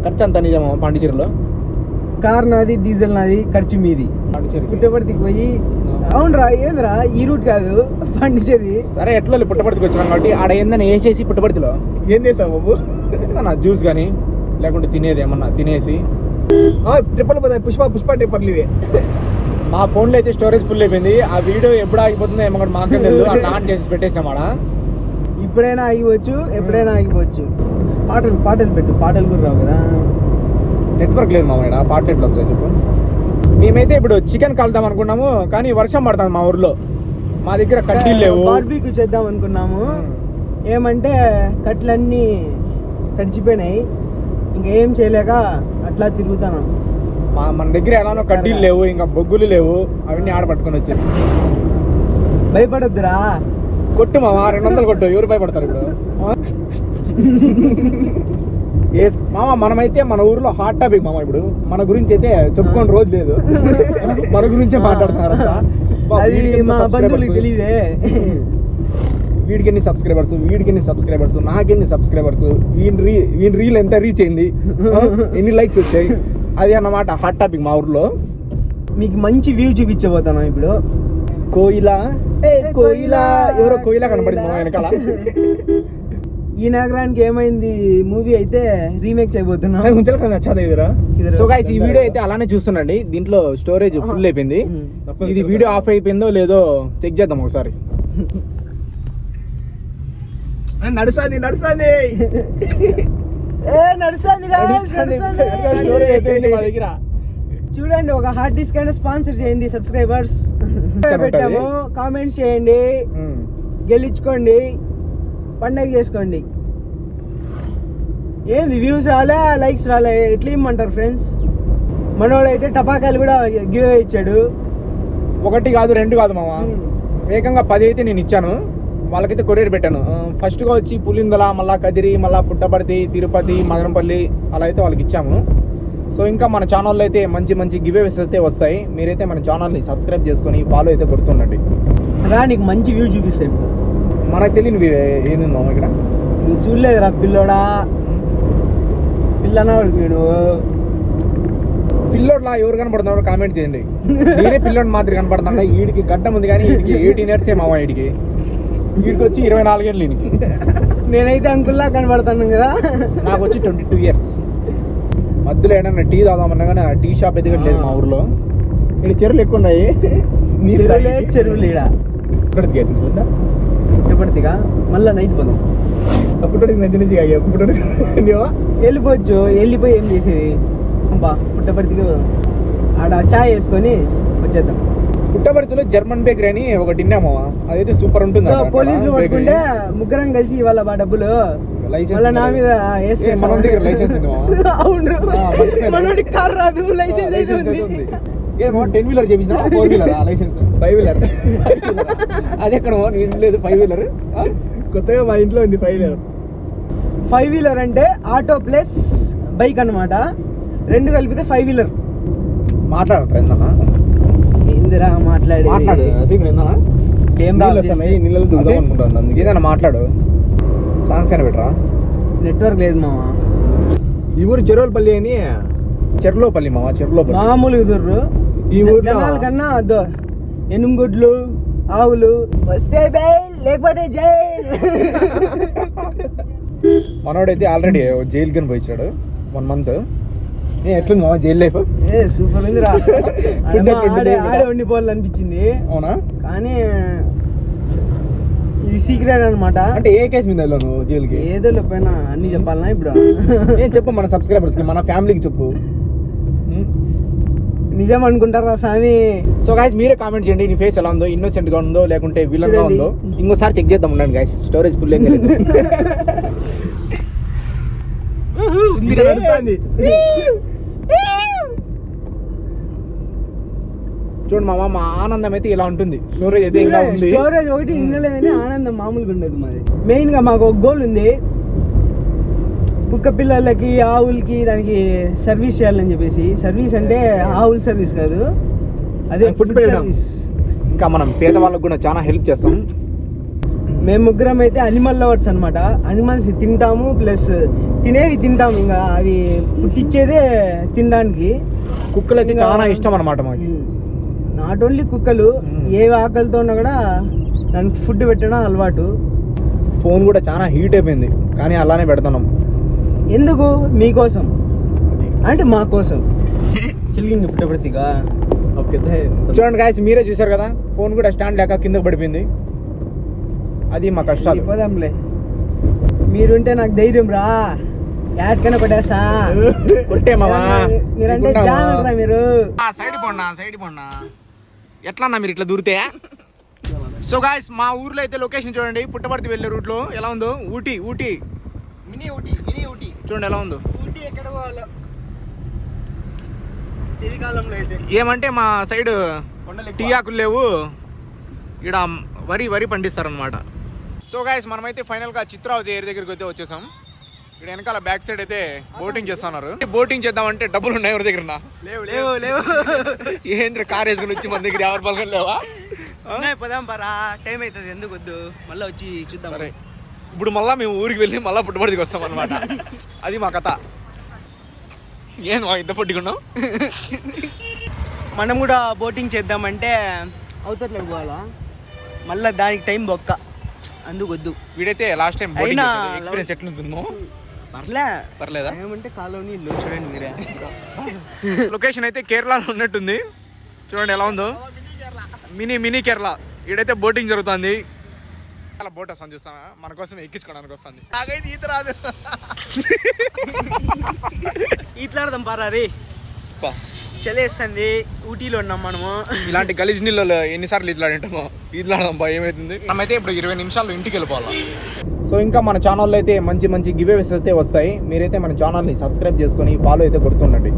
ఖర్చు అంతా నిజమా పాండిచేరిలో? కార్ నాది, డీజిల్ నాది, ఖర్చు మీది. పుట్టపర్తికి పోయి అవునరా, ఏందిరా ఈ రూట్ కాదు పాండిచేరి. సరే ఎట్లా పుట్టపర్తికి వచ్చినాం కాబట్టి ఆడ ఏందని వేసేసి పుట్టపర్తిలో ఏం చేస్తావు బాబు? నా జ్యూస్ కానీ లేకుంటే తినేది ఏమన్నా తినేసి ట్రిప్పులు పోతాయి. పుష్ప ట్రిప్పర్లు ఇవి. మా ఫోన్లో అయితే స్టోరేజ్ ఫుల్ అయిపోయింది. ఆ వీడియో ఎప్పుడు ఆగిపోతుందో ఏమో మాకే తెలియదు. ఆన్ చేసి పెట్టేసినాం ఆడ. ఇప్పుడైనా ఆగిపోవచ్చు, ఎప్పుడైనా ఆగిపోవచ్చు. పాటలు పెట్టు, పాటలు కూడా రావు కదా. నెట్వర్క్ లేదు మా పాటలు ఎట్లా వస్తాయి చెప్పు. మేమైతే ఇప్పుడు చికెన్ కలుద్దాం అనుకున్నాము, కానీ వర్షం పడుతుంది మా ఊర్లో. మా దగ్గర కడ్డీలు లేవు. బార్బీక్యూ చేద్దాం అనుకున్నాము, ఏమంటే కట్లన్నీ తడిచిపోయినాయి. ఇంకేం చేయలేక అట్లా తిరుగుతాను. మన దగ్గర ఎలానో కడ్డీలు లేవు, ఇంకా బొగ్గులు లేవు, అవన్నీ ఆడ పట్టుకొని వచ్చాయి. భయపడొద్దురా, కొట్టు మామ 200 కొట్టు. ఎవరు భయపడతారు ఇప్పుడు? మామ మనమైతే మన ఊర్లో హాట్ టాపిక్ మామ. ఇప్పుడు మన గురించి అయితే చెప్పుకోని రోజు లేదు, మన గురించే మాట్లాడుతున్నారు. వీడికి ఎన్ని సబ్స్క్రైబర్స్, నాకెన్ని సబ్స్క్రైబర్స్, వీని రీల్ ఎంత రీచ్ అయింది, ఎన్ని లైక్స్ వచ్చాయి, అది అన్నమాట హాట్ టాపిక్ మా ఊర్లో. మీకు మంచి వ్యూ చూపించబోతాను ఇప్పుడు. కోయిలా ఎవరో కోయిలా కనపడింది మా వెనకాల. ఈ నగరానికి ఏమైంది మూవీ అయితే రీమేక్ చేయబోతున్నా. సో గైస్ ఈ వీడియో అయితే అలానే చూస్తుండండి. దీంట్లో స్టోరేజ్ ఫుల్ అయిపోయింది. ఇది వీడియో ఆఫ్ అయిపోయిందో లేదో చెక్ చేద్దాం ఒకసారి. నడుస్తుంది మా దగ్గర. చూడండి, ఒక హార్డ్ డిస్క్ అయినా స్పాన్సర్ చేయండి సబ్స్క్రైబర్స్. పెట్టాము, కామెంట్స్ చేయండి, గెలిచుకోండి, పండగ చేసుకోండి. ఏంది వ్యూస్ రాలే, లైక్స్ రాలే, ఎట్లా ఇమ్మంటారు ఫ్రెండ్స్? మనోడైతే టపాకాయలు కూడా గివ్ అవే ఇచ్చాడు. 1 కాదు 2 కాదు మామ, ఏకంగా 10 అయితే నేను ఇచ్చాను. వాళ్ళకైతే కొరియర్ పెట్టాను. ఫస్ట్గా వచ్చి పులిందల, మళ్ళీ కదిరి, మళ్ళీ పుట్టపర్తి, తిరుపతి, మదనపల్లి అలా అయితే వాళ్ళకి ఇచ్చాము. సో ఇంకా మన ఛానల్లో అయితే మంచి గివ్ అవేస్ అయితే వస్తాయి. మీరైతే మన ఛానల్ని సబ్స్క్రైబ్ చేసుకొని ఫాలో అయితే కొడుతుండండి. నీకు మంచి వ్యూ చూపిస్తాయి. మనకు తెలియని ఏంది మామ ఇక్కడ? నువ్వు చూడలేదురా పిల్లోడా, పిల్లోడ్లా ఎవరు కనపడుతున్నారో కామెంట్ చేయండి. నేనే పిల్లోడు మాదిరి కనపడుతున్నా. వీడికి గడ్డం ఉంది కానీ వీడికి 18 years మామ. వీడికి వచ్చి 24 ఏళ్ళు. వీడికి నేనైతే అంకుల్లా కనపడతాను కదా. నాకు వచ్చి 22 years. మధ్యలో ఏదన్నా టీ తాగుదామన్నా కానీ టీ షాప్ అయితే లేదు మా ఊర్లో. ఇక్కడ చెరువులు ఎక్కువ ఉన్నాయి. చెరువులు పుట్టపర్తిగా మళ్ళీ నైట్ పోదాం. పుట్టడికి నది నుంచి వెళ్ళిపోవచ్చు. వెళ్ళిపోయి ఏం చేసేది? పుట్టపర్తికి పోదాం, ఆడ చాయ్ వేసుకొని వచ్చేద్దాం. పుట్టపర్తిలో జర్మన్ బేకరీ అని ఒకటి తిన్నామా, అదైతే సూపర్ ఉంటుంది. పోలీసులు పట్టుకుంటే ముగ్గురం కలిసి ఇవాళ నా మీద లైసెన్స్ కార్ రాదు, లైసెన్స్ 10 wheeler చేపించిన 4 wheeler లైసెన్స్ 5 wheeler. అది ఎక్కడ లేదు 5 wheeler. కొత్తగా మా ఇంట్లో ఉంది 5 wheeler అంటే ఆటో ప్లస్ బైక్ అన్నమాట. 2 కలిపితే 5 wheeler. మాట్లాడరా ఏందిరా మాట్లాడు ఏదైనా మాట్లాడు. సాంగ్స్ అయినా పెట్టరా. నెట్వర్క్ లేదు మామ. ఈ ఊరు చెరువులపల్లి అని. చెర్లోపల్లి మామ, చెర్లోపల్లి మామూలు ఎదురు. ఈ ఊరు జనాల కన్నా ఎనుగుడ్లు, ఆవులు వస్తే బెయిల్, లేకపోతే జైల్. మనోడైతే ఆల్రెడీ జైలు కని పోయించాడు 1 month. ఎట్లుంది మామ జైల్ లైఫ్? సూపర్ ఉంది రా. ఆడే ఉండిపోవాలి అనిపించింది. అవునా? కానీ ఇది సీక్రెట్ అనమాట. అంటే ఏ కేసు మీద వెళ్ళావు నువ్వు జైలుకి? ఏదో పైన అన్ని చెప్పాలన్నా ఇప్పుడు? ఏం చెప్పు మన సబ్స్క్రైబర్స్ కి, మన ఫ్యామిలీకి చెప్పు. నిజం అనుకుంటారా స్వామి? సో గైస్ మీరే కామెంట్ చేయండి, నీ ఫేస్ ఎలా ఉందో, ఇన్నోసెంట్ గా ఉందో లేకుంటే విలన్ గా ఉందో. ఇంకోసారి చెక్ చేద్దాం ఉండండి గైస్. స్టోరేజ్ ఫుల్ ఏం లేదు. చూడండి మామ, మా ఆనందం అయితే ఇలా ఉంటుంది. స్టోరేజ్ అయితే ఇంకా ఉంది. స్టోరేజ్ ఒకటి నిన్నలేదని ఆనందం మామూలుగా ఉండదు మాది. మెయిన్ గా మాకు ఒక గోల్ ఉంది, కుక్క పిల్లలకి, ఆవులకి దానికి సర్వీస్ చేయాలని చెప్పేసి. సర్వీస్ అంటే ఆవుల సర్వీస్ కాదు, అదే ఫుడ్ సర్వీస్. ఇంకా మనం పేద వాళ్ళకు కూడా చాలా హెల్ప్ చేస్తాం. మేము ముగ్గురం అయితే అనిమల్ లవర్స్ అనమాట. అనిమల్స్ తింటాము, ప్లస్ తినేవి తింటాము. ఇంకా అవి పుట్టించేదే తినడానికి. కుక్కలు అయితే చాలా ఇష్టం అనమాట మాకు. నాట్ ఓన్లీ కుక్కలు, ఏ ఆకలితో ఉన్నా కూడా దానికి ఫుడ్ పెట్టడం అలవాటు. ఫోన్ కూడా చాలా హీట్ అయిపోయింది, కానీ అలానే పెడుతున్నాం. ఎందుకు? మీకోసం అంటే మా కోసం. చిలిగింది పుట్టపడిగా. చూడండి గాయస్, మీరే చూసారు కదా, ఫోన్ కూడా స్టాండ్ లేక కిందకు పడిపోయింది. అది మా కష్టాలు. పోదాంలే, మీరుంటే నాకు ధైర్యం రా. యాడ్కైనా కొట్టేసా. కొట్టే మావా, మీరంటే జానరా మీరు. సైడ్ పోండా ఎట్లా అన్నా మీరు ఇట్లా దూరితే. సో గాయస్, మా ఊర్లో అయితే లొకేషన్ చూడండి, పుట్టపర్తి వెళ్ళే రూట్లో ఎలా ఉందో. ఊటీ మినీ ఊటీ చూడండి ఎలా ఉందో. ఊటీ ఎక్కడ పోవాలో చలికాలంలో అయితే. ఏమంటే మా సైడ్ టీ ఆకులు లేవు, ఇక్కడ వరి పండిస్తారనమాట. సో గాయస్, మనమైతే ఫైనల్గా చిత్రావతి ఏరి దగ్గరికి అయితే వచ్చేసాం. ఇక్కడ వెనకాల బ్యాక్ సైడ్ అయితే బోటింగ్ చేస్తున్నారు. బోటింగ్ చేద్దామంటే డబ్బులు ఉన్నాయి ఎవరి దగ్గర? లేవు. ఏంద్ర కార్ వేసుకుని వచ్చి మన దగ్గర ఎవరి పలకలు లేవా? పోదాం పరా, టైం అవుతుంది. ఎందుకు వద్దు, మళ్ళీ వచ్చి చూద్దాం. సరే, ఇప్పుడు మళ్ళీ మేము ఊరికి వెళ్ళి మళ్ళీ పుట్టబడికి వస్తాం అనమాట. అది మా కథ. ఏం మా ఇంత పొట్టుకున్నాం. మనం కూడా బోటింగ్ చేద్దామంటే అవుతట్లేదు పోవాలా, మళ్ళీ దానికి టైం బొక్క. అందుకు వద్దు. వీడైతే లాస్ట్ టైం బోటింగ్ చేసాడు, ఎక్స్పీరియన్స్ ఎట్లుంటుందో. పర్లేదా? ఏమంటే కాలువని ఇల్లు చూడండి మీరే. లొకేషన్ అయితే కేరళలో ఉన్నట్టుంది. చూడండి ఎలా ఉందో. మినీ కేరళ. ఈడైతే బోటింగ్ జరుగుతుంది. అలా బోట్ వస్తుంది చూస్తాం, మన కోసం ఎక్కించుకోవడానికి వస్తుంది. నాకైతే ఈత రాదు. ఈతలాడదాం పారా రే. చలేస్తుంది. ఊటీలో ఉన్నాం మనము. ఇలాంటి గలీజ్ నీళ్ళలో ఎన్నిసార్లు ఈతలాడింటామో. ఈతలాడదాం బా, ఏమవుతుంది. మనమైతే ఇప్పుడు 20 నిమిషాల్లో ఇంటికి వెళ్ళిపోవాలి. సో ఇంకా మన ఛానల్లో అయితే మంచి గివేవేస్ అయితే వస్తాయి. మీరైతే మన ఛానల్ని సబ్స్క్రైబ్ చేసుకొని ఫాలో అయితే కొడుతుండండి.